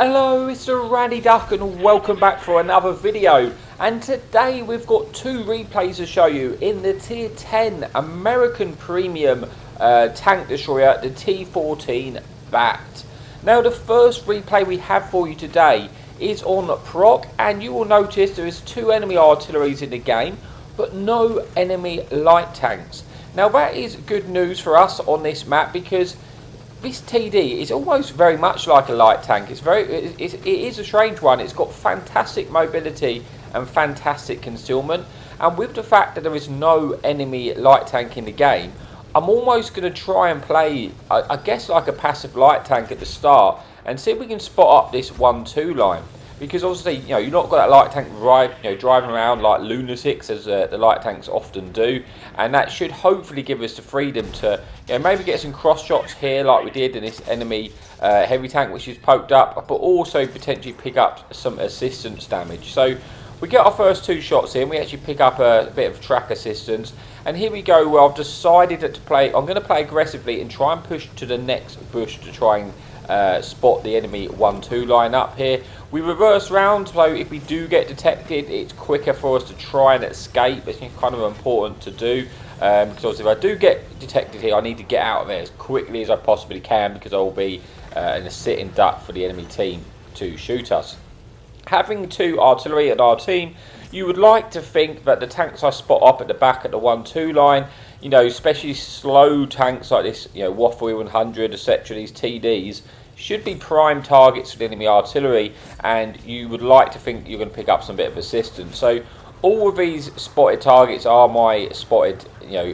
Hello, it's the Randy Duck and welcome back for another video. And today we've got two replays to show you in the Tier 10 American Premium Tank Destroyer, the T114 BAT. Now the first replay we have for you today is on Proc, and you will notice there is two enemy artilleries in the game, but no enemy light tanks. Now that is good news for us on this map because this TD is almost very much like a light tank. It is a strange one. It's got fantastic mobility and fantastic concealment, and with the fact that there is no enemy light tank in the game, I'm almost going to try and play, I guess, like a passive light tank at the start and see if we can spot up this 1-2 line. Because obviously, you've not got that light tank driving around like lunatics as the light tanks often do, and that should hopefully give us the freedom to maybe get some cross shots here like we did in this enemy heavy tank which is poked up, but also potentially pick up some assistance damage. So we get our first two shots in, we actually pick up a bit of track assistance, and here we go. Well, I've decided to play, I'm going to play aggressively and try and push to the next bush to try and spot the enemy 1-2 line up here. We reverse round, so if we do get detected, it's quicker for us to try and escape. It's kind of important to do, because if I do get detected here, I need to get out of there as quickly as I possibly can, because I will be in a sitting duck for the enemy team to shoot us. Having two artillery at our team, you would like to think that the tanks I spot up at the back at the 1-2 line, especially slow tanks like this, Waffle 100, etc., these TDs, should be prime targets for the enemy artillery, and you would like to think you're going to pick up some bit of assistance. So all of these spotted targets are my spotted,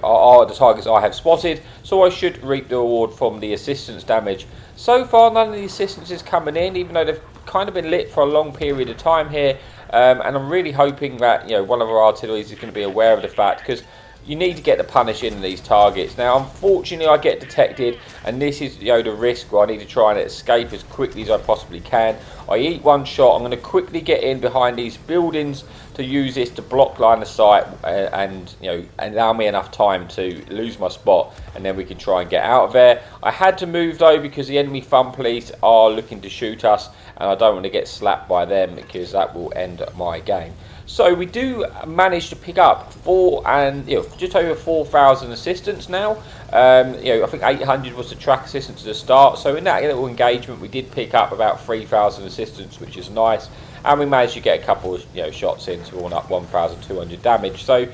are the targets I have spotted, so I should reap the reward from the assistance damage. So far, none of the assistance is coming in, even though they've kind of been lit for a long period of time here, and I'm really hoping that one of our artilleries is going to be aware of the fact, because you need to get the punish in these targets. Now, unfortunately, I get detected, and this is the risk where I need to try and escape as quickly as I possibly can. I eat one shot. I'm going to quickly get in behind these buildings to use this to block line of sight and allow me enough time to lose my spot, and then we can try and get out of there. I had to move though because the enemy fun police are looking to shoot us, and I don't want to get slapped by them because that will end my game. So we do manage to pick up just over 4,000 assistance now. I think 800 was the track assistance at the start. So in that little engagement, we did pick up about 3,000 assistance, which is nice. And we managed to get a couple of shots in to run up 1,200 damage. So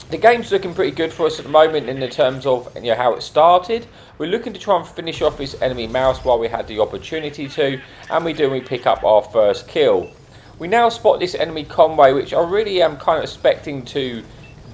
the game's looking pretty good for us at the moment in the terms of how it started. We're looking to try and finish off this enemy mouse while we had the opportunity to, and we pick up our first kill. We now spot this enemy convoy, which I really am kind of expecting to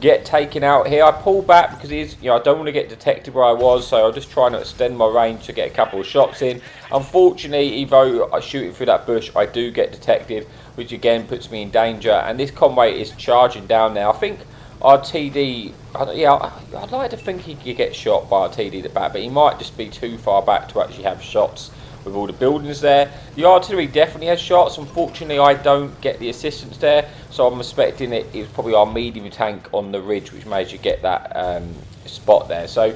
get taken out here. I pull back because I don't want to get detected where I was, so I'm just trying to extend my range to get a couple of shots in. Unfortunately, even though I shoot it through that bush, I do get detected, which again puts me in danger. And this convoy is charging down now. I think our TD, I'd like to think he could get shot by our TD at the back, but he might just be too far back to actually have shots with all the buildings there. The artillery definitely has shots. Unfortunately, I don't get the assistance there, so I'm expecting it's probably our medium tank on the ridge which made you get that spot there. So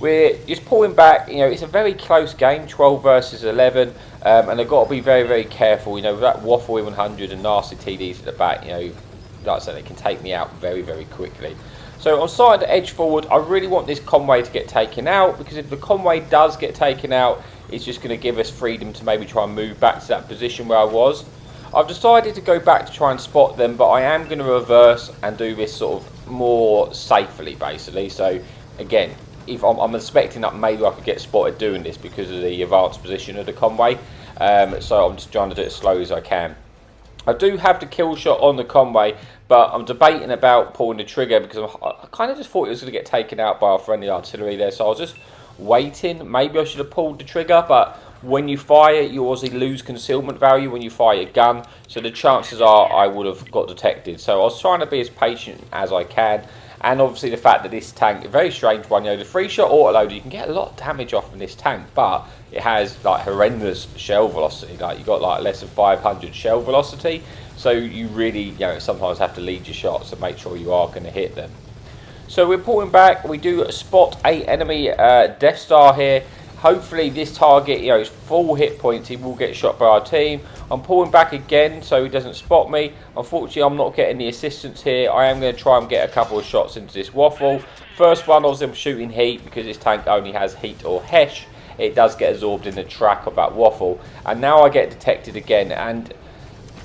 we're just pulling back. It's a very close game, 12 versus 11, and I've got to be very, very careful. With that Waffle 100 and nasty TDs at the back, like I said, they can take me out very, very quickly. So I'm starting to edge forward. I really want this convoy to get taken out, because if the convoy does get taken out, it's just going to give us freedom to maybe try and move back to that position where I was. I've decided to go back to try and spot them, but I am going to reverse and do this sort of more safely, basically. So again, if I'm expecting that maybe I could get spotted doing this because of the advanced position of the convoy. So I'm just trying to do it as slow as I can. I do have the kill shot on the convoy, but I'm debating about pulling the trigger because I kind of just thought it was going to get taken out by our friendly artillery there. So I was just waiting. Maybe I should have pulled the trigger, but when you fire, you obviously lose concealment value when you fire a gun, so the chances are I would have got detected. So I was trying to be as patient as I can, and obviously the fact that this tank, a very strange one, the 3-shot autoloader, you can get a lot of damage off in this tank, but it has like horrendous shell velocity. Like you got like less than 500 shell velocity, so you really sometimes have to lead your shots to make sure you are going to hit them. So we're pulling back. We do spot a enemy Death Star here, Hopefully this target, you know, is full hit points. He will get shot by our team. I'm pulling back again so he doesn't spot me. Unfortunately, I'm not getting the assistance here. I am going to try and get a couple of shots into this waffle. First one, I was shooting heat because this tank only has heat or hesh. It does get absorbed in the track of that waffle. And now I get detected again, and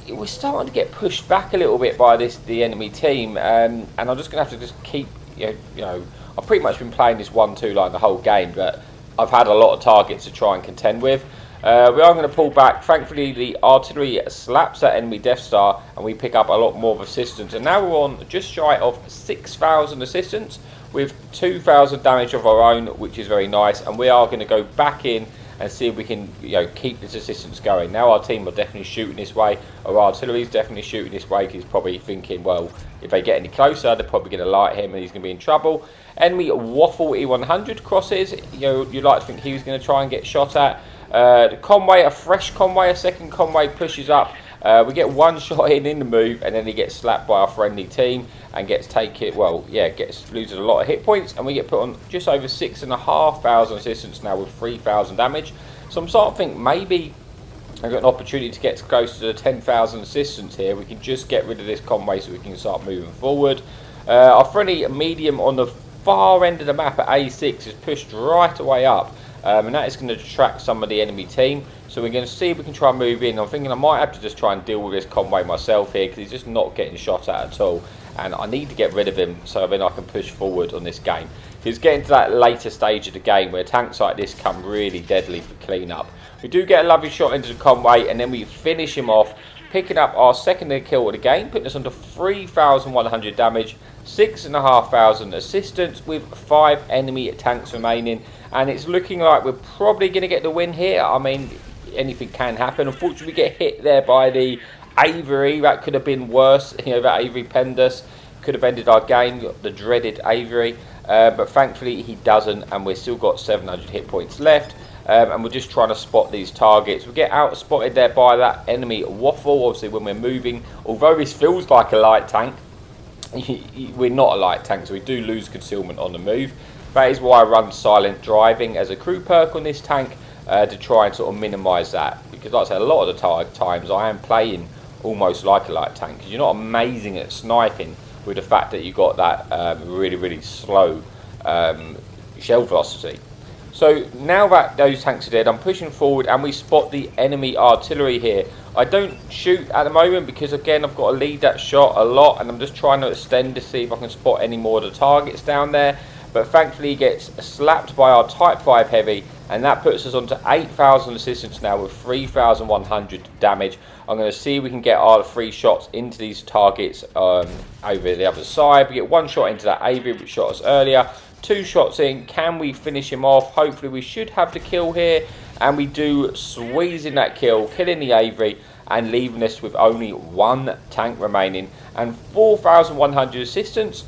we're starting to get pushed back a little bit by the enemy team. And I'm just going to have to just keep, you know, I've pretty much been playing this 1-2 line the whole game, but I've had a lot of targets to try and contend with. We are going to pull back. Thankfully, the artillery slaps that enemy Death Star, and we pick up a lot more of assistance. And now we're on just shy of 6,000 assistance with 2,000 damage of our own, which is very nice. And we are going to go back in and see if we can, you know, keep this assistance going. Now our team are definitely shooting this way. Our artillery is definitely shooting this way, because he's probably thinking, well, if they get any closer, they're probably going to light him and he's going to be in trouble. Enemy Waffle E100 crosses. You know, you'd like to think he was going to try and get shot at. The Conway, a fresh Conway, a second Conway pushes up. We get one shot in the move, and then he gets slapped by our friendly team and gets taken. Well, yeah, loses a lot of hit points, and we get put on just over 6,500 assistance now with 3,000 damage. So I'm starting to think maybe I've got an opportunity to get close to the 10,000 assistance here. We can just get rid of this Conway so we can start moving forward. Our friendly medium on the far end of the map at A6 is pushed right away up, and that is going to detract some of the enemy team. So we're going to see if we can try and move in. I'm thinking I might have to just try and deal with this Conway myself here, because he's just not getting shot at all, and I need to get rid of him so then I can push forward on this game. It's getting to that later stage of the game where tanks like this come really deadly for clean-up. We do get a lovely shot into the Conway, and then we finish him off, picking up our second kill of the game, putting us under 3,100 damage, 6,500 assistance with 5 enemy tanks remaining, and it's looking like we're probably going to get the win here. I mean, anything can happen. Unfortunately, we get hit there by the Avery. That could have been worse. You know, that Avery penned us, could have ended our game, the dreaded Avery, but thankfully he doesn't, and we've still got 700 hit points left. And we're just trying to spot these targets. We get out spotted there by that enemy Waffle, obviously, when we're moving. Although this feels like a light tank, we're not a light tank, so we do lose concealment on the move. That is why I run silent driving as a crew perk on this tank, to try and sort of minimise that. Because like I said, a lot of the times I am playing almost like a light tank, because you're not amazing at sniping with the fact that you've got that really, really slow shell velocity. So now that those tanks are dead, I'm pushing forward and we spot the enemy artillery here. I don't shoot at the moment because, again, I've got to lead that shot a lot, and I'm just trying to extend to see if I can spot any more of the targets down there. But thankfully he gets slapped by our Type 5 Heavy, and that puts us onto 8,000 assistance now with 3,100 damage. I'm going to see if we can get our 3 shots into these targets over the other side. We get 1 shot into that Avery which shot us earlier. 2 shots in. Can we finish him off? Hopefully we should have the kill here, and we do, squeezing that kill, killing the Avery and leaving us with only 1 tank remaining and 4,100 assistance.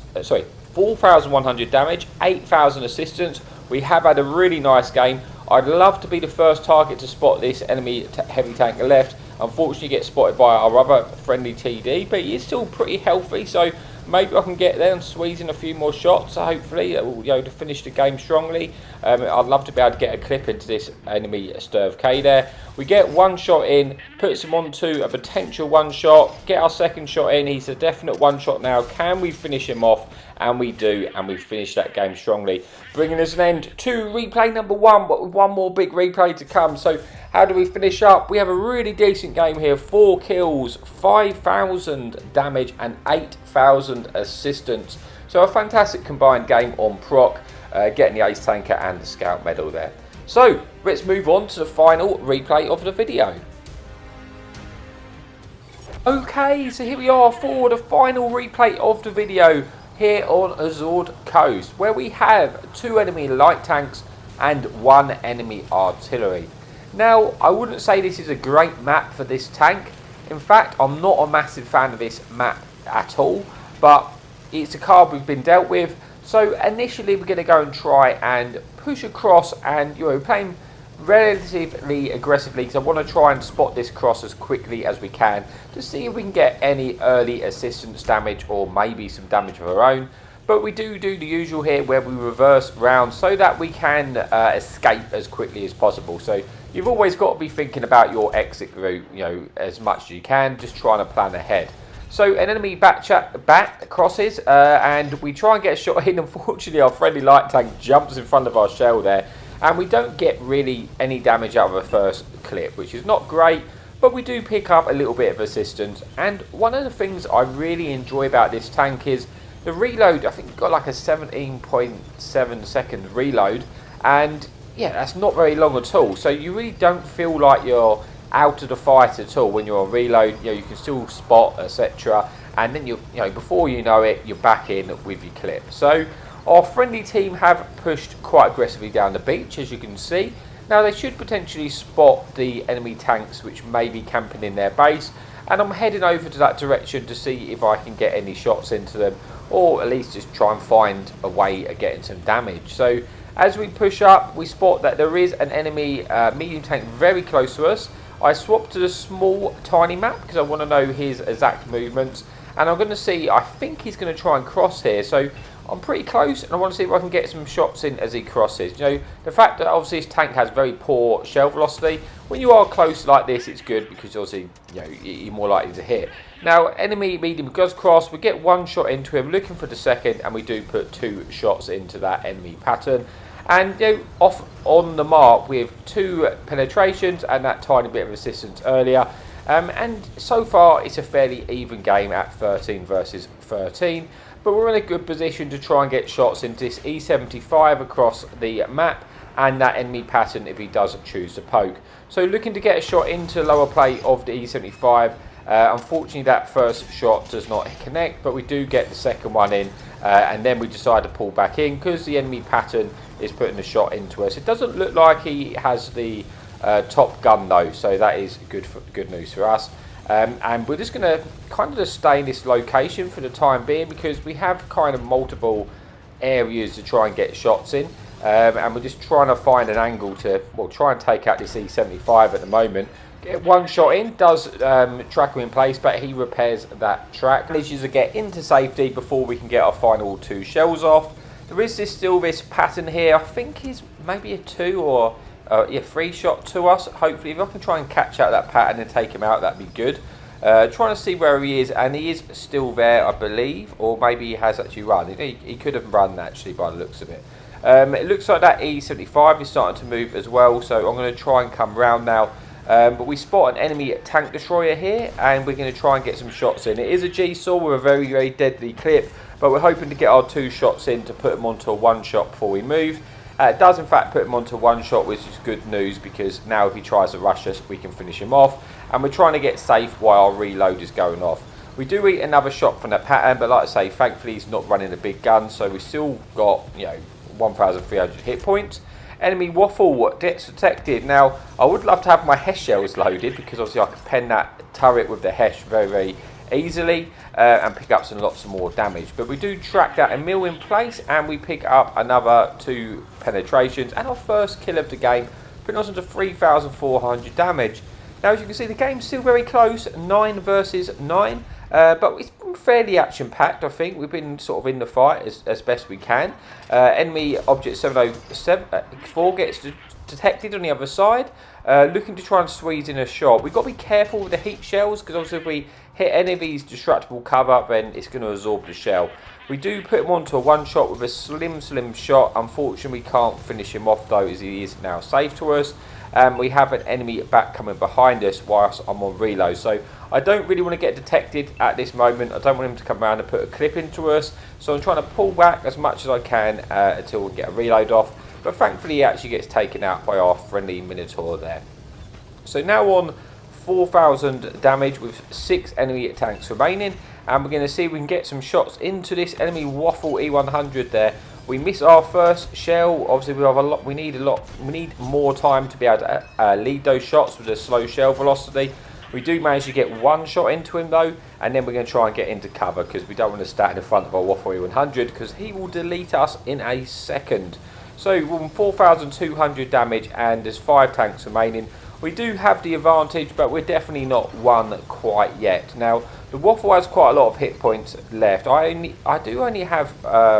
4,100 damage, 8,000 assistance. We have had a really nice game. I'd love to be the first target to spot this enemy heavy tank left. Unfortunately, gets spotted by our other friendly TD, but he is still pretty healthy, so maybe I can get there and squeeze in a few more shots. So hopefully, to finish the game strongly. I'd love to be able to get a clip into this enemy Sturv K there. We get 1 shot in, puts him onto a potential 1 shot. Get our second shot in. He's a definite 1 shot now. Can we finish him off? And we do, and we finish that game strongly, bringing us an end to replay number 1, but with 1 more big replay to come. So how do we finish up? We have a really decent game here. 4 kills, 5,000 damage and 8,000 assistance. So a fantastic combined game on Proc, getting the Ace Tanker and the Scout medal there. So let's move on to the final replay of the video. Okay, so here we are for the final replay of the video here on Azure Coast, where we have 2 enemy light tanks and 1 enemy artillery. Now, I wouldn't say this is a great map for this tank. In fact, I'm not a massive fan of this map at all, but it's a card we've been dealt with. So initially we're going to go and try and push across and, playing relatively aggressively, because I want to try and spot this cross as quickly as we can to see if we can get any early assistance damage or maybe some damage of our own. But we do the usual here where we reverse round so that we can escape as quickly as possible. So you've always got to be thinking about your exit route, you know, as much as you can, just trying to plan ahead. So an enemy bat crosses and we try and get a shot in. Unfortunately, our friendly light tank jumps in front of our shell there and we don't get really any damage out of the first clip, which is not great, but we do pick up a little bit of assistance. And one of the things I really enjoy about this tank is the reload. I think it's got like a 17.7 second reload, and yeah, that's not very long at all. So you really don't feel like you're out of the fight at all when you're on reload. You know, you can still spot, etc. And then you know, before you know it, you're back in with your clip. So our friendly team have pushed quite aggressively down the beach, as you can see. Now they should potentially spot the enemy tanks which may be camping in their base, and I'm heading over to that direction to see if I can get any shots into them, or at least just try and find a way of getting some damage. So as we push up, we spot that there is an enemy medium tank very close to us. I swapped to the small tiny map because I want to know his exact movements, and I'm going to see, I think he's going to try and cross here, so I'm pretty close and I want to see if I can get some shots in as he crosses. You know, the fact that obviously this tank has very poor shell velocity, when you are close like this it's good because obviously, you know, you're more likely to hit. Now enemy medium does cross, we get one shot into him, looking for the second, and we do put 2 shots into that enemy pattern. And you know, off on the mark with 2 penetrations and that tiny bit of assistance earlier. And so far it's a fairly even game at 13 versus 13. But we're in a good position to try and get shots into this E75 across the map and that enemy pattern if he does choose to poke. So looking to get a shot into the lower plate of the E75. Unfortunately that first shot does not connect, but we do get the second one in, and then we decide to pull back in because the enemy pattern is putting a shot into us. It doesn't look like he has the top gun though, so that is good news for us. And we're just going to kind of just stay in this location for the time being because we have kind of multiple areas to try and get shots in, and we're just trying to find an angle to, well, try and take out this E75 at the moment. Get one shot in, does track him in place, but he repairs that track. Manages to get into safety before we can get our final 2 shells off. There is still this pattern here, I think he's maybe a 2 or a 3 shot to us. Hopefully if I can try and catch out that pattern and take him out, that'd be good. Trying to see where he is, and he is still there I believe, or maybe he has actually run. He could have run actually by the looks of it. It looks like that E75 is starting to move as well, so I'm going to try and come round now. But we spot an enemy tank destroyer here, and we're going to try and get some shots in. It is a G-Saw with a very deadly clip, but we're hoping to get our 2 shots in to put him onto a 1 shot before we move. It does in fact put him onto 1 shot, which is good news because now if he tries to rush us we can finish him off, and we're trying to get safe while our reload is going off. We do eat another shot from that pattern, but like I say, thankfully he's not running a big gun, so we've still got, you know, 1,300 hit points. Enemy waffle gets detected. Now I would love to have my HESH shells loaded because obviously I can pen that turret with the HESH very easily and pick up lots more damage. But we do track that a mill in place, and we pick up another 2 penetrations and our first kill of the game, putting us into 3,400 damage. Now as you can see the game's still very close, 9 versus 9. But it's been fairly action-packed, I think. We've been sort of in the fight as best we can. Enemy object 704 gets detected on the other side, looking to try and squeeze in a shot. We've got to be careful with the heat shells because obviously if we hit any of these destructible cover, then it's going to absorb the shell. We do put him onto a 1 shot with a slim shot. Unfortunately we can't finish him off though, as he is now safe to us. We have an enemy back coming behind us whilst I'm on reload, so I don't really want to get detected at this moment. I don't want him to come around and put a clip into us, so I'm trying to pull back as much as I can until we get a reload off, but thankfully he actually gets taken out by our friendly Minotaur there. So now on 4,000 damage with 6 enemy tanks remaining, and we're going to see if we can get some shots into this enemy waffle E100 there. We miss our first shell. Obviously we have a lot. We need more time to be able to lead those shots with a slow shell velocity. We do manage to get 1 shot into him though, and then we're going to try and get into cover because we don't want to stand in front of our waffle E100 because he will delete us in a second. So we're on 4,200 damage and there's 5 tanks remaining. We do have the advantage, but we're definitely not won quite yet. Now, The Waffle has quite a lot of hit points left. I do only have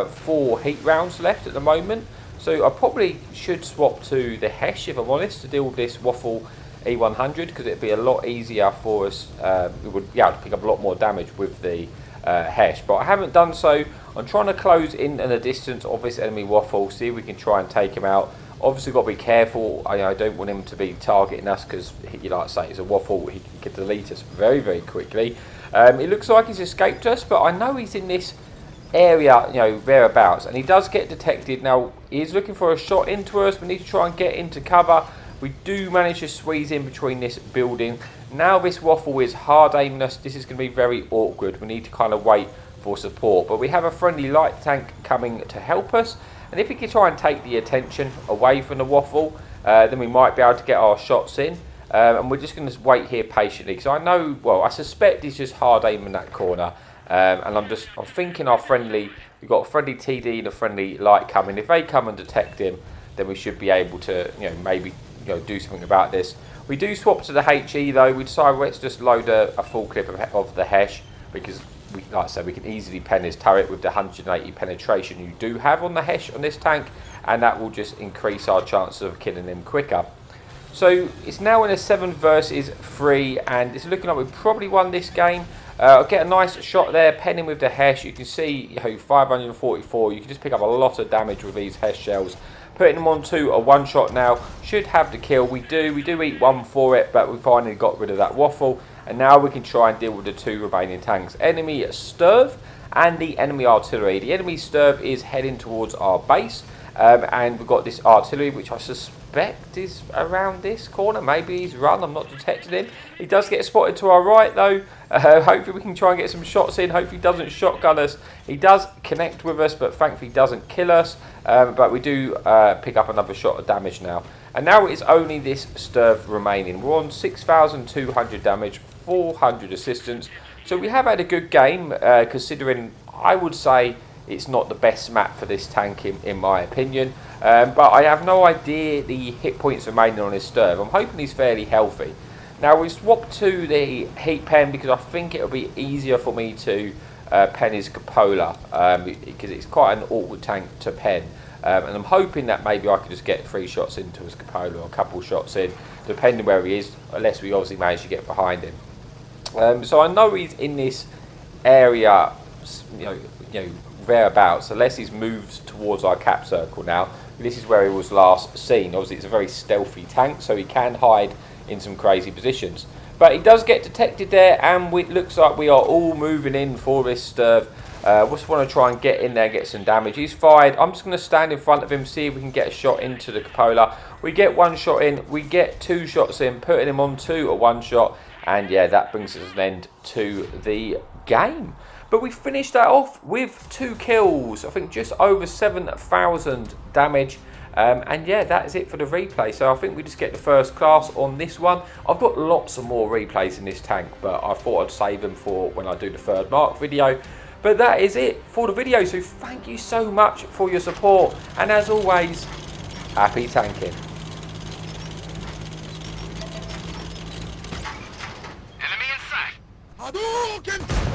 4 heat rounds left at the moment, so I probably should swap to the Hesh, if I'm honest, to deal with this Waffle E100, because it'd be a lot easier for us. We would be able to pick up a lot more damage with the Hesh, but I haven't done so. I'm trying to close in the distance of this enemy Waffle, see if we can try and take him out. Obviously got to be careful. I don't want him to be targeting us, because, like I say, it's a Waffle. He can delete us very, very quickly. It looks like he's escaped us, but I know he's in this area, thereabouts, and he does get detected. Now, he's looking for a shot into us. We need to try and get into cover. We do manage to squeeze in between this building. Now this Waffle is hard aiming us. This is going to be very awkward. We need to kind of wait for support, but we have a friendly light tank coming to help us, and if we can try and take the attention away from the Waffle, then we might be able to get our shots in. And we're just going to wait here patiently, because I know, well, I suspect he's just hard aiming that corner, and I'm thinking we've got a friendly TD and a friendly light coming. If they come and detect him, then we should be able to, maybe do something about this. We do swap to the HE though. We decide, let's just load a full clip of the Hesh, because like I said, we can easily pen his turret with the 180 penetration you do have on the Hesh on this tank, and that will just increase our chances of killing him quicker. So it's now in a 7 versus 3, and it's looking like we've probably won this game. I'll get a nice shot there, penning with the Hesh. You can see 544. You can just pick up a lot of damage with these Hesh shells. Putting them onto a one-shot now should have the kill. We do eat 1 for it, but we finally got rid of that Waffle. And now we can try and deal with the 2 remaining tanks. Enemy Sturv and the enemy artillery. The enemy Sturv is heading towards our base. And we've got this artillery, which I suspect is around this corner. Maybe he's run. I'm not detecting him. He does get spotted to our right, though. Hopefully we can try and get some shots in. Hopefully he doesn't shotgun us. He does connect with us, but thankfully he doesn't kill us. But we do pick up another shot of damage now. And now it's only this Sturv remaining. We're on 6,200 damage, 400 assistance. So we have had a good game, considering, I would say, it's not the best map for this tank in my opinion, but I have no idea the hit points remaining on his Sturv. I'm hoping he's fairly healthy. Now we swapped to the heat pen because I think it'll be easier for me to pen his cupola, because it's quite an awkward tank to pen, and I'm hoping that maybe I could just get 3 shots into his cupola, or a couple shots in, depending where he is, unless we obviously manage to get behind him. So I know he's in this area, thereabouts, unless he's moved towards our cap circle now. This is where he was last seen. Obviously it's a very stealthy tank, so he can hide in some crazy positions, but he does get detected there, and it looks like we are all moving in for this Sturv. Just want to try and get in there and get some damage. He's fired. I'm just going to stand in front of him, see if we can get a shot into the cupola. We get 1 shot in, we get 2 shots in, putting him onto a 1 shot, and yeah, that brings us an end to the game. But we finished that off with 2 kills. I think just over 7,000 damage. And yeah, that is it for the replay. So I think we just get the first class on this one. I've got lots of more replays in this tank, but I thought I'd save them for when I do the 3rd mark video. But that is it for the video. So thank you so much for your support. And as always, happy tanking. Enemy in sight. Hadouken!